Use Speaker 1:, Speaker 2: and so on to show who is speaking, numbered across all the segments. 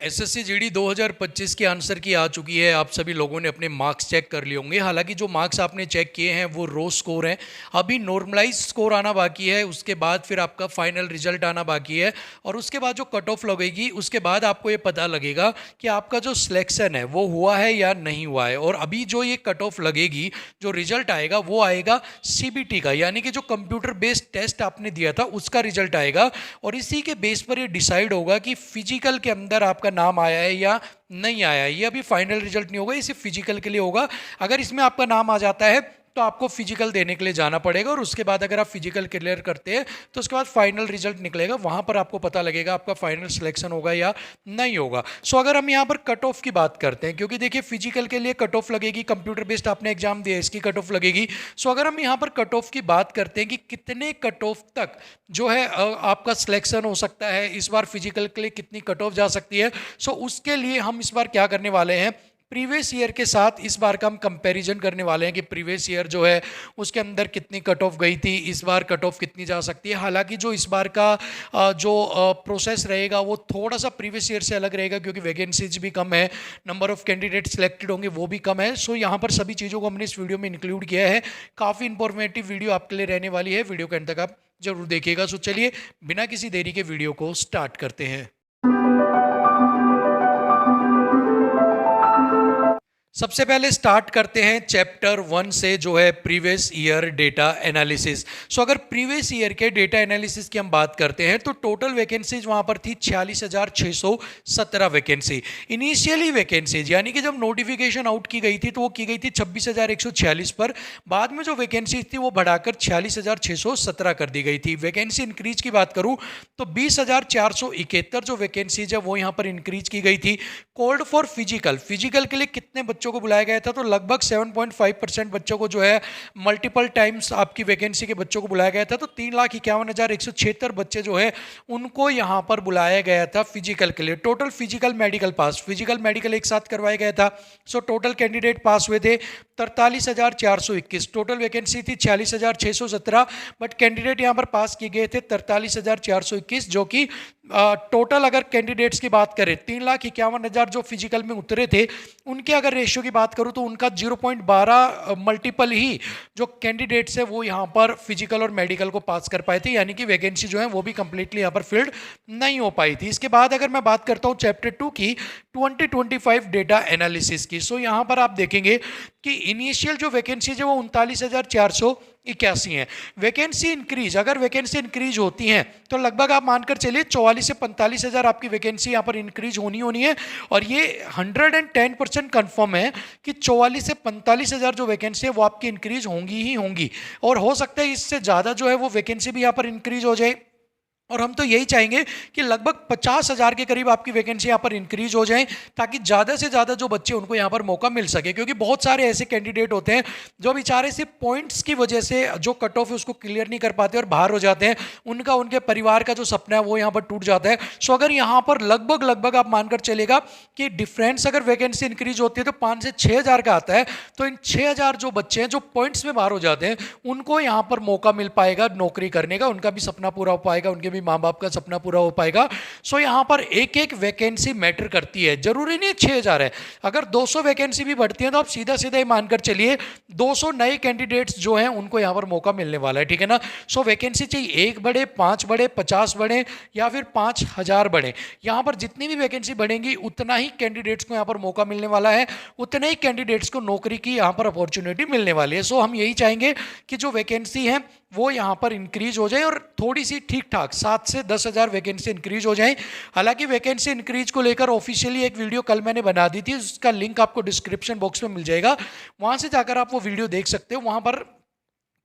Speaker 1: SSC GD 2025 की answer की आ चुकी है। आप सभी लोगों ने अपने मार्क्स चेक कर लिए होंगे। हालांकि जो मार्क्स आपने चेक किए हैं वो रो स्कोर हैं। अभी नॉर्मलाइज स्कोर आना बाकी है, उसके बाद फिर आपका फाइनल रिजल्ट आना बाकी है और उसके बाद जो कट ऑफ लगेगी उसके बाद आपको ये पता लगेगा कि आपका जो सिलेक्शन है वो हुआ है या नहीं हुआ है। और अभी जो ये कट ऑफ लगेगी, जो रिजल्ट आएगा वो आएगा सीबीटी का, यानी कि जो कंप्यूटर बेस्ड टेस्ट आपने दिया था उसका रिजल्ट आएगा और इसी के बेस पर ये डिसाइड होगा कि फिजिकल के अंदर आपका नाम आया है या नहीं आया है। ये अभी फाइनल रिजल्ट नहीं होगा, ये सिर्फ फिजिकल के लिए होगा। अगर इसमें आपका नाम आ जाता है तो आपको फिजिकल देने के लिए जाना पड़ेगा और उसके बाद अगर आप फिजिकल क्लियर करते हैं तो उसके बाद फाइनल रिजल्ट निकलेगा, वहां पर आपको पता लगेगा आपका फाइनल सिलेक्शन होगा या नहीं होगा। सो अगर हम यहाँ पर कट ऑफ की बात करते हैं, क्योंकि देखिए फिजिकल के लिए कट ऑफ लगेगी, कंप्यूटर बेस्ड आपने एग्जाम दिया इसकी कट ऑफ लगेगी। सो अगर हम यहाँ पर कट ऑफ की बात करते हैं कि कितने कट ऑफ तक जो है आपका सिलेक्शन हो सकता है, इस बार फिजिकल के लिए कितनी कट ऑफ जा सकती है, सो उसके लिए हम इस बार क्या करने वाले हैं, प्रीवियस ईयर के साथ इस बार का हम कंपैरिजन करने वाले हैं कि प्रीवियस ईयर जो है उसके अंदर कितनी कट ऑफ गई थी, इस बार कट ऑफ कितनी जा सकती है। हालांकि जो इस बार का जो प्रोसेस रहेगा वो थोड़ा सा प्रीवियस ईयर से अलग रहेगा, क्योंकि वैकेंसीज भी कम है, नंबर ऑफ कैंडिडेट सिलेक्टेड होंगे वो भी कम है। सो यहाँ पर सभी चीज़ों को हमने इस वीडियो में इंक्लूड किया है। काफ़ी इंफॉर्मेटिव वीडियो आपके लिए रहने वाली है, वीडियो के अंत तक आप जरूर देखिएगा। सो चलिए बिना किसी देरी के वीडियो को स्टार्ट करते हैं। सबसे पहले स्टार्ट करते हैं चैप्टर 1 से, जो है प्रीवियस ईयर डेटा एनालिसिस। सो अगर प्रीवियस ईयर के डेटा एनालिसिस की हम बात करते हैं तो टोटल वैकेंसीज वहां पर थी 46,617 वैकेंसी। इनिशियली वैकेंसीज यानी कि जब नोटिफिकेशन आउट की गई थी तो वो की गई थी 26,146 पर, बाद में जो वैकेंसी थी वो बढ़ाकर 46,617 कर दी गई थी। वैकेंसी इंक्रीज की बात करूं तो 20,471 जो वैकेंसीज है वो यहाँ पर इंक्रीज की गई थी। कॉल्ड फॉर फिजिकल, फिजिकल के लिए कितने बच्चों को बुलाया गया था, तो लगभग 7.5% बच्चों को जो है मल्टीपल टाइम्स आपकी वैकेंसी के बच्चों को बुलाया गया था। तो 3,51,176 बच्चे जो है उनको यहां पर बुलाया गया था फिजिकल के लिए। टोटल फिजिकल मेडिकल पास, फिजिकल मेडिकल एक साथ करवाया गया था। सो टोटल कैंडिडेट पास हुए थे 43,421। टोटल वैकेंसी थी 46,617, बट कैंडिडेट यहां पर पास किए गए थे 43,421, जो कि टोटल अगर कैंडिडेट्स की बात करें 3,51,000 जो फिजिकल में उतरे थे उनके अगर रेशियो की बात करूं तो उनका 0.12 मल्टीपल ही जो कैंडिडेट्स है वो यहां पर फिजिकल और मेडिकल को पास कर पाए थे, यानी कि वैकेंसी जो है वो भी कंप्लीटली यहां पर फिल्ड नहीं हो पाई थी। इसके बाद अगर मैं बात करता हूं चैप्टर 2 की 2025 डेटा एनालिसिस की, सो यहां पर आप देखेंगे कि इनिशियल जो वैकेंसी है वो 39,481 है। वैकेंसी इंक्रीज, अगर वैकेंसी इंक्रीज होती हैं तो लगभग आप मानकर चलिए 44 से 45,000 आपकी वैकेंसी यहाँ पर इंक्रीज होनी है। और ये 110% कन्फर्म है कि 44 से 45,000 जो वैकेंसी है वो आपकी इंक्रीज होंगी ही होंगी, और हो सकता है इससे ज़्यादा जो है वो वैकेंसी भी यहाँ पर इंक्रीज हो जाए। और हम तो यही चाहेंगे कि लगभग 50,000 के करीब आपकी वैकेंसी यहाँ पर इंक्रीज हो जाए, ताकि ज़्यादा से ज़्यादा जो बच्चे उनको यहाँ पर मौका मिल सके। क्योंकि बहुत सारे ऐसे कैंडिडेट होते हैं जो बेचारे सिर्फ पॉइंट्स की वजह से जो कट ऑफ है उसको क्लियर नहीं कर पाते और बाहर हो जाते हैं, उनका उनके परिवार का जो सपना है वो यहाँ पर टूट जाता है। सो अगर यहाँ पर लगभग आप मानकर चलेगा कि डिफरेंस अगर वैकेंसी इंक्रीज होती है तो 5 से 6,000 का आता है, तो इन 6,000 जो बच्चे हैं जो पॉइंट्स में बाहर हो जाते हैं उनको यहाँ पर मौका मिल पाएगा नौकरी करने का, उनका भी सपना पूरा हो पाएगा, उनके माँ बाप का सपना पूरा हो पाएगा। सो यहां पर एक एक वैकेंसी मैटर करती है, जरूरी नहीं 6,000 है। अगर 200 वैकेंसी भी बढ़ती है तो आप सीधा सीधा ही मानकर चलिए 200 नए कैंडिडेट्स जो हैं उनको यहां पर मौका मिलने वाला है, ठीक है ना। सो वैकेंसी चाहिए 1 बढ़े, 5 बढ़े, 50 बढ़े या फिर 5,000 बढ़े, यहां पर जितनी भी वैकेंसी बढ़ेंगी उतना ही कैंडिडेट्स को यहां पर मौका मिलने वाला है, उतने ही कैंडिडेट्स को नौकरी की यहां पर अपॉर्चुनिटी मिलने वाली है। सो हम यही चाहेंगे कि जो वैकेंसी है वो यहाँ पर इंक्रीज हो जाए और थोड़ी सी ठीक ठाक 7 से 10,000 वैकेंसी इंक्रीज हो जाए। हालांकि वैकेंसी इंक्रीज को लेकर ऑफिशियली एक वीडियो कल मैंने बना दी थी, उसका लिंक आपको डिस्क्रिप्शन बॉक्स में मिल जाएगा, वहाँ से जाकर आप वो वीडियो देख सकते हो। वहाँ पर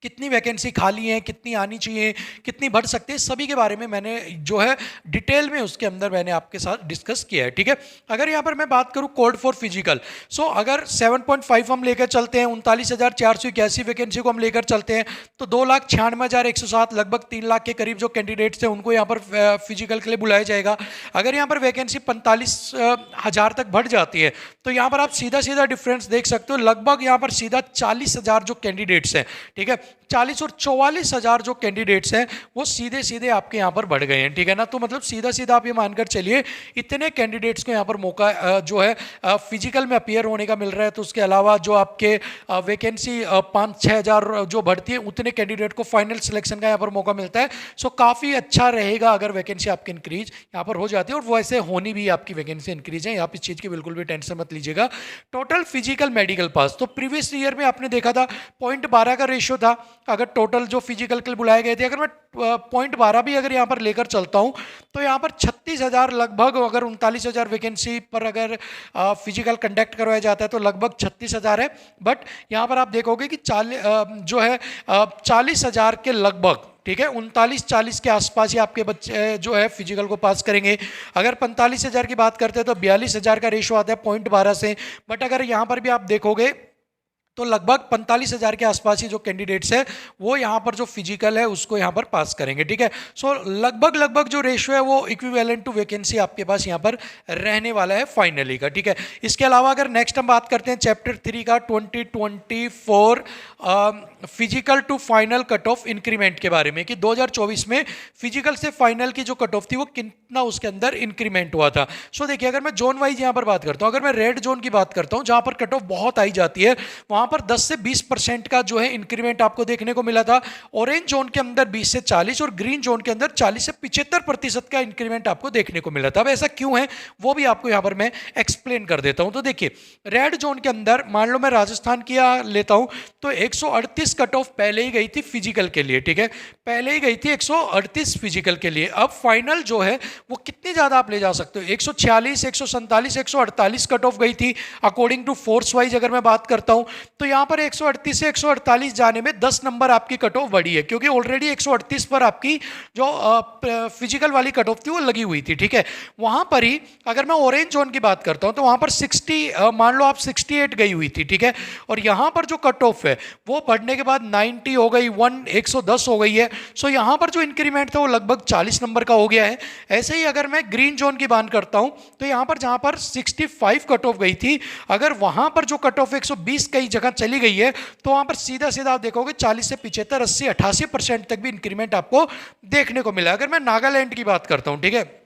Speaker 1: कितनी वैकेंसी खाली है, कितनी आनी चाहिए, कितनी बढ़ सकती है, सभी के बारे में मैंने जो है डिटेल में उसके अंदर मैंने आपके साथ डिस्कस किया है, ठीक है। अगर यहाँ पर मैं बात करूँ कोड फॉर फिजिकल, सो अगर 7.5 हम लेकर चलते हैं, 39,481 वैकेंसी को हम लेकर चलते हैं तो 2,96,107 लगभग 3 लाख के करीब जो कैंडिडेट्स हैं उनको यहाँ पर फिजिकल के लिए बुलाया जाएगा। अगर यहाँ पर वैकेंसी 45,000 तक बढ़ जाती है तो यहाँ पर आप सीधा सीधा डिफरेंस देख सकते हो, लगभग यहाँ पर सीधा 40,000 जो कैंडिडेट्स हैं, ठीक है, 40 और 44,000 जो कैंडिडेट्स हैं वो सीधे सीधे आपके यहाँ पर बढ़ गए हैं, ठीक है ना। तो मतलब सीधा सीधा आप ये मानकर चलिए इतने कैंडिडेट्स को यहाँ पर मौका जो है फिजिकल में अपीयर होने का मिल रहा है। तो उसके अलावा जो आपके वैकेंसी 5-6 हज़ार जो बढ़ती है उतने कैंडिडेट को फाइनल सिलेक्शन का यहाँ पर मौका मिलता है। सो काफ़ी अच्छा रहेगा अगर वैकेंसी आपकी इंक्रीज यहाँ पर हो जाती है, और वैसे होनी भी आपकी वैकेंसी इंक्रीज है, आप इस चीज़ की बिल्कुल भी टेंशन मत लीजिएगा। टोटल फिजिकल मेडिकल पास तो प्रीवियस ईयर में आपने देखा था 0.12 का रेशियो था अगर टोटल जो फिजिकल के लिए बुलाए गए थे। अगर मैं 0.12 भी अगर यहाँ पर लेकर चलता हूँ तो यहाँ पर 36,000 लगभग, अगर 39,000 वैकेंसी पर अगर फिजिकल कंडक्ट करवाया जाता है तो लगभग 36,000 है। बट यहाँ पर आप देखोगे कि 40,000 के लगभग, ठीक है, 39-40 के आसपास ही आपके बच्चे जो है फिजिकल को पास करेंगे। अगर 45,000 की बात करते हैं तो 42,000 का रेशो आता है 0.12 से। बट अगर यहाँ पर भी आप देखोगे तो लगभग 45,000 के आसपास ही जो कैंडिडेट्स है वो यहाँ पर जो फिजिकल है उसको यहाँ पर पास करेंगे, ठीक है। सो लगभग जो रेशियो है वो इक्विवेलेंट टू वैकेंसी आपके पास यहाँ पर रहने वाला है फाइनली का, ठीक है। इसके अलावा अगर नेक्स्ट हम बात करते हैं चैप्टर 3 का 2024 physical to final cut off increment के बारे में, कि 2024 में फिजिकल से फाइनल की जो कट ऑफ थी वो कितना उसके अंदर इंक्रीमेंट हुआ था। सो देखिए अगर मैं जोन वाइज यहाँ पर बात करता हूँ, अगर मैं रेड जोन की बात करता हूँ जहाँ पर कट ऑफ बहुत आई जाती है वहाँ पर 10 से 20% का जो है इंक्रीमेंट आपको देखने को मिला था। ऑरेंज जोन के अंदर 20 से 40 और ग्रीन जोन के अंदर 40 से 75% का इंक्रीमेंट आपको देखने को मिला था। अब ऐसा क्यों है वो भी आपको यहां पर मैं एक्सप्लेन कर देता हूं। तो देखिए रेड जोन के अंदर मान लो मैं राजस्थान की लेता हूं तो 138 कट ऑफ पहले ही गई थी फिजिकल के लिए, ठीक है, पहले ही गई थी 138 फिजिकल के लिए। अब फाइनल जो है वो कितनी ज्यादा आप ले जा सकते हो, 146, 147, 148 कट ऑफ गई थी अकॉर्डिंग टू फोर्स वाइज। अगर मैं बात करता हूं तो यहां पर 138 से 148 जाने में 10 नंबर आपकी कट ऑफ बढ़ी है, क्योंकि ऑलरेडी 138 पर आपकी जो फिजिकल वाली कट ऑफ थी वो लगी हुई थी, ठीक है। वहां पर ही अगर मैं ऑरेंज जोन की बात करता हूं तो वहां पर 60 मान लो आप 68 गई हुई थी, ठीक है, और यहां पर जो कट ऑफ है वो बढ़ने के बाद 90 हो गई, 110 हो गई है। सो यहां पर जो इंक्रीमेंट था वो लगभग 40 नंबर का हो गया है। ऐसे ही अगर मैं ग्रीन जोन की बात करता हूं तो यहां पर जहां पर 65 कट ऑफ गई थी, अगर वहां पर जो कट ऑफ 120 कई जगह चली गई है तो वहां पर सीधा सीधा आप देखोगे 40 से 75, 80, 88% तक भी इंक्रीमेंट आपको देखने को मिला। अगर मैं नागालैंड की बात करता हूं, ठीक है,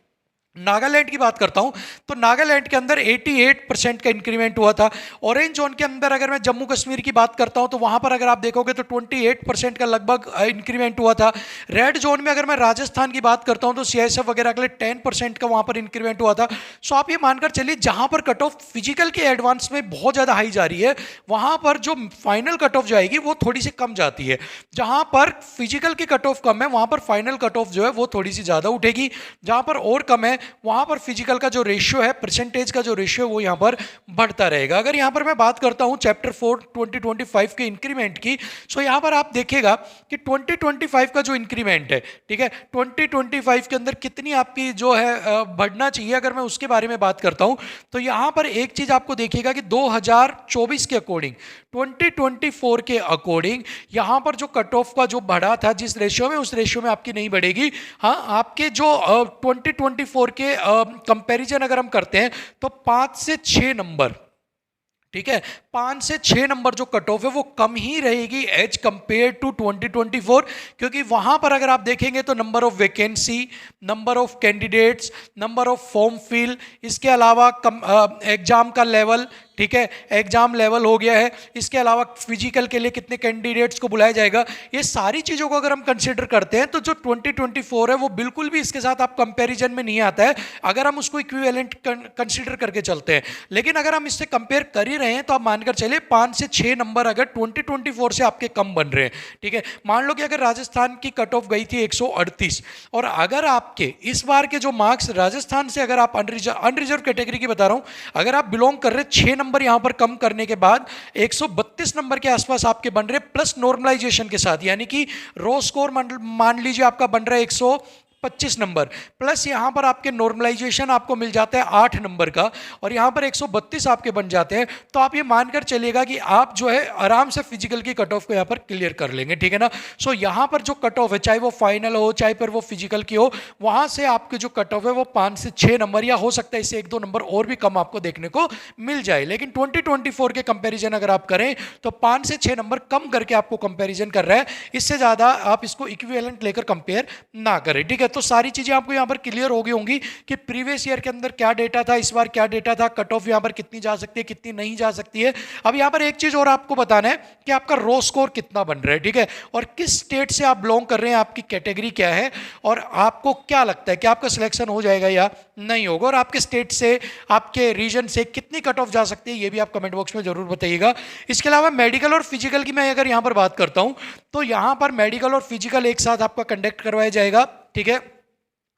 Speaker 1: नागालैंड की बात करता हूं तो नागालैंड के अंदर 88% का इंक्रीमेंट हुआ था। ऑरेंज जोन के अंदर अगर मैं जम्मू कश्मीर की बात करता हूं तो वहां पर अगर आप देखोगे तो 28% का लगभग इंक्रीमेंट हुआ था। रेड जोन में अगर मैं राजस्थान की बात करता हूं तो सीआईएसएफ वगैरह के लिए 10% का वहां पर इंक्रीमेंट हुआ था। सो आप ये मानकर चलिए जहां पर कट ऑफ फिजिकल के एडवांस में बहुत ज्यादा हाई जा रही है वहां पर जो फाइनल कट ऑफ जाएगी वो थोड़ी सी कम जाती है। जहां पर फिजिकल की कट ऑफ कम है वहां पर फाइनल कट ऑफ जो है वो थोड़ी सी ज्यादा उठेगी। जहां पर और कम है वहां पर फिजिकल का जो रेशियो है, परसेंटेज का जो रेशियो है वो यहां पर बढ़ता रहेगा। अगर यहां पर मैं बात करता हूं चैप्टर 4 2025 के इंक्रीमेंट की, सो यहां पर आप देखिएगा कि 2025 का जो इंक्रीमेंट है, ठीक है, 2025 के अंदर कितनी आपकी जो है बढ़ना चाहिए, अगर मैं उसके बारे में बात करता हूं तो यहां पर एक चीज आपको देखिएगा कि 2024 के अकॉर्डिंग 2024 के अकॉर्डिंग यहां पर जो कट ऑफ का जो बढ़ा था जिस रेशियो में, उस रेशियो में आपकी नहीं बढ़ेगी। हाँ, आपके जो 2024 के कंपैरिजन अगर हम करते हैं तो 5 से 6 नंबर, ठीक है, 5 से 6 नंबर जो कट ऑफ है वो कम ही रहेगी एज कंपेयर टू 2024, क्योंकि वहां पर अगर आप देखेंगे तो number of vacancy, number of candidates, number of form fill, इसके अलावा एग्जाम का लेवल, ठीक है, एग्जाम लेवल हो गया है, इसके अलावा फिजिकल के लिए कितने कैंडिडेट्स को बुलाया जाएगा, ये सारी चीज़ों को अगर हम कंसीडर करते हैं तो जो 2024 है वो बिल्कुल भी इसके साथ आप कंपैरिजन में नहीं आता है अगर हम उसको इक्विवेलेंट कंसीडर करके चलते हैं। लेकिन अगर हम इससे कंपेयर कर ही रहे हैं तो आप मानकर चलिए 5 से 6 नंबर अगर 2024 से आपके कम बन रहे हैं, ठीक है। मान लो कि अगर राजस्थान की कट ऑफ गई थी 138 और अगर आपके इस बार के जो मार्क्स राजस्थान से, अगर आप अनरिजर्व कैटेगरी की बता रहा हूं, अगर आप बिलोंग कर रहे 6 नंबर यहां पर कम करने के बाद 132 नंबर के आसपास आपके बन रहे प्लस नॉर्मलाइजेशन के साथ, यानी कि रो स्कोर मान लीजिए आपका बन रहा है 25 नंबर, प्लस यहाँ पर आपके नॉर्मलाइजेशन आपको मिल जाता है 8 नंबर का, और यहाँ पर 132 आपके बन जाते हैं। तो आप ये मानकर चलिएगा कि आप जो है आराम से फिजिकल की कट ऑफ को यहाँ पर क्लियर कर लेंगे, ठीक है ना। सो यहाँ पर जो कट ऑफ है, चाहे वो फाइनल हो चाहे फिर वो फिजिकल की हो, वहाँ से आपके जो कट ऑफ है वो 5 से 6 नंबर, या हो सकता है इससे 1-2 नंबर और भी कम आपको देखने को मिल जाए। लेकिन 2024 के कंपैरिजन अगर आप करें तो 5 से 6 नंबर कम करके आपको कंपैरिजन कर रहा है, इससे ज़्यादा आप इसको इक्विवेलेंट लेकर कंपेयर ना करें, ठीक है। तो सारी चीज़ें आपको यहाँ पर क्लियर हो गई होंगी कि प्रीवियस ईयर के अंदर क्या डेटा था, इस बार क्या डेटा था, कट ऑफ यहाँ पर कितनी जा सकती है, कितनी नहीं जा सकती है। अब यहाँ पर एक चीज़ और आपको बताना है कि आपका रो स्कोर कितना बन रहा है, ठीक है, और किस स्टेट से आप बिलोंग कर रहे हैं, आपकी कैटेगरी क्या है, और आपको क्या लगता है कि आपका सिलेक्शन हो जाएगा या नहीं होगा, और आपके स्टेट से, आपके रीजन से कितनी कट ऑफ जा सकती है, ये भी आप कमेंट बॉक्स में जरूर बताइएगा। इसके अलावा मेडिकल और फिजिकल की मैं अगर यहाँ पर बात करता हूँ तो यहाँ पर मेडिकल और फिजिकल एक साथ आपका कंडक्ट करवाया जाएगा, ठीक है।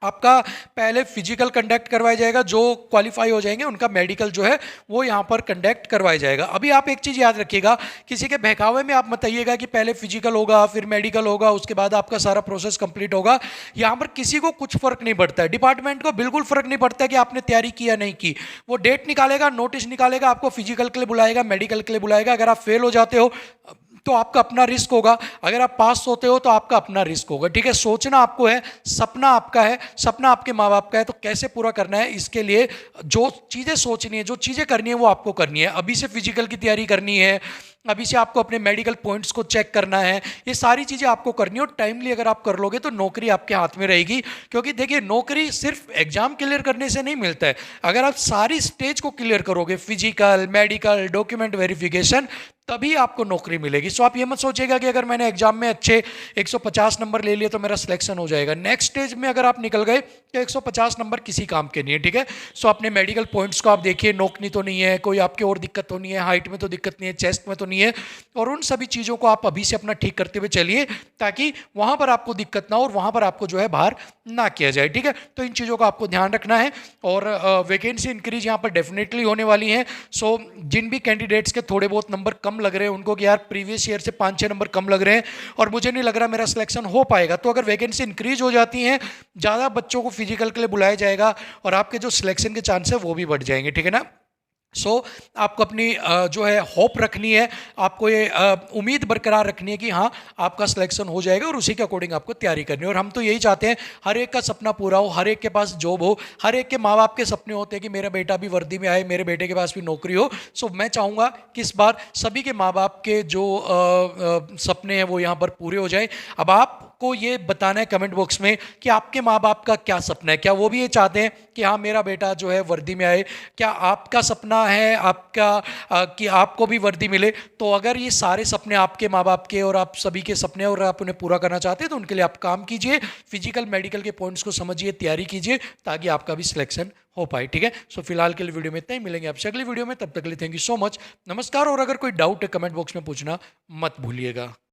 Speaker 1: आपका पहले फिजिकल कंडक्ट करवाया जाएगा, जो क्वालिफाई हो जाएंगे उनका मेडिकल जो है वो यहाँ पर कंडक्ट करवाया जाएगा। अभी आप एक चीज़ याद रखिएगा, किसी के बहकावे में आप मत आइएगा कि पहले फिजिकल होगा फिर मेडिकल होगा उसके बाद आपका सारा प्रोसेस कंप्लीट होगा। यहाँ पर किसी को कुछ फर्क नहीं पड़ता है, डिपार्टमेंट को बिल्कुल फर्क नहीं पड़ता है कि आपने तैयारी की या नहीं की। वो डेट निकालेगा, नोटिस निकालेगा, आपको फिजिकल के लिए बुलाएगा, मेडिकल के लिए बुलाएगा। अगर आप फेल हो जाते हो तो आपका अपना रिस्क होगा, अगर आप पास होते हो तो आपका अपना रिस्क होगा, ठीक है। सोचना आपको है, सपना आपका है, सपना आपके माँ बाप का है, तो कैसे पूरा करना है इसके लिए जो चीज़ें सोचनी है, जो चीज़ें करनी है वो आपको करनी है। अभी से फिजिकल की तैयारी करनी है, अभी से आपको अपने मेडिकल पॉइंट्स को चेक करना है, ये सारी चीज़ें आपको करनी है। और टाइमली अगर आप कर लोगे तो नौकरी आपके हाथ में रहेगी, क्योंकि देखिए नौकरी सिर्फ एग्जाम क्लियर करने से नहीं मिलता है। अगर आप सारी स्टेज को क्लियर करोगे, फिजिकल, मेडिकल, डॉक्यूमेंट वेरिफिकेशन, तभी आपको नौकरी मिलेगी। सो आप ये मत सोचिएगा कि अगर मैंने एग्जाम में अच्छे 150 नंबर ले लिए तो मेरा सिलेक्शन हो जाएगा। नेक्स्ट स्टेज में अगर आप निकल गए तो 150 नंबर किसी काम के नहीं है, ठीक है। सो अपने मेडिकल पॉइंट्स को आप देखिए, नोकनी तो नहीं है, कोई आपके और दिक्कत तो नहीं है, हाइट में तो दिक्कत नहीं है, चेस्ट में तो नहीं है, और उन सभी चीज़ों को आप अभी से अपना ठीक करते हुए चलिए, ताकि वहाँ पर आपको दिक्कत ना हो और वहाँ पर आपको जो है बाहर ना किया जाए, ठीक है। तो इन चीज़ों का आपको ध्यान रखना है। और वैकेंसी इंक्रीज यहाँ पर डेफिनेटली होने वाली है। सो जिन भी कैंडिडेट्स के थोड़े बहुत नंबर कम लग रहे हैं उनको कि यार प्रीवियस ईयर से 5-6 नंबर कम लग रहे हैं और मुझे नहीं लग रहा मेरा सिलेक्शन हो पाएगा, तो अगर वैकेंसी इंक्रीज हो जाती है, ज़्यादा बच्चों को फिजिकल के लिए बुलाया जाएगा और आपके जो सिलेक्शन के चांस है वो भी बढ़ जाएंगे, ठीक है ना। सो आपको अपनी जो है होप रखनी है, आपको ये उम्मीद बरकरार रखनी है कि हाँ आपका सिलेक्शन हो जाएगा, और उसी के अकॉर्डिंग आपको तैयारी करनी है। और हम तो यही चाहते हैं हर एक का सपना पूरा हो, हर एक के पास जॉब हो, हर एक के माँ बाप के सपने होते हैं कि मेरा बेटा भी वर्दी में आए, मेरे बेटे के पास भी नौकरी हो। सो मैं चाहूँगा कि इस बार सभी के माँ बाप के जो सपने हैं वो यहाँ पर पूरे हो जाए। अब आपको ये बताना है कमेंट बॉक्स में कि आपके माँ बाप का क्या सपना है, क्या वो भी ये चाहते हैं कि हाँ मेरा बेटा जो है वर्दी में आए, क्या आपका सपना है आपका कि आपको भी वर्दी मिले। तो अगर ये सारे सपने आपके माँ बाप के और आप सभी के सपने और आप उन्हें पूरा करना चाहते हैं तो उनके लिए आप काम कीजिए, फिजिकल मेडिकल के पॉइंट्स को समझिए, तैयारी कीजिए, ताकि आपका भी सिलेक्शन हो पाए, ठीक है। सो फिलहाल के लिए वीडियो में इतना ही, मिलेंगे आपसे अगली वीडियो में, तब तक के लिए थैंक यू सो मच, नमस्कार। और अगर कोई डाउट है कमेंट बॉक्स में पूछना मत भूलिएगा।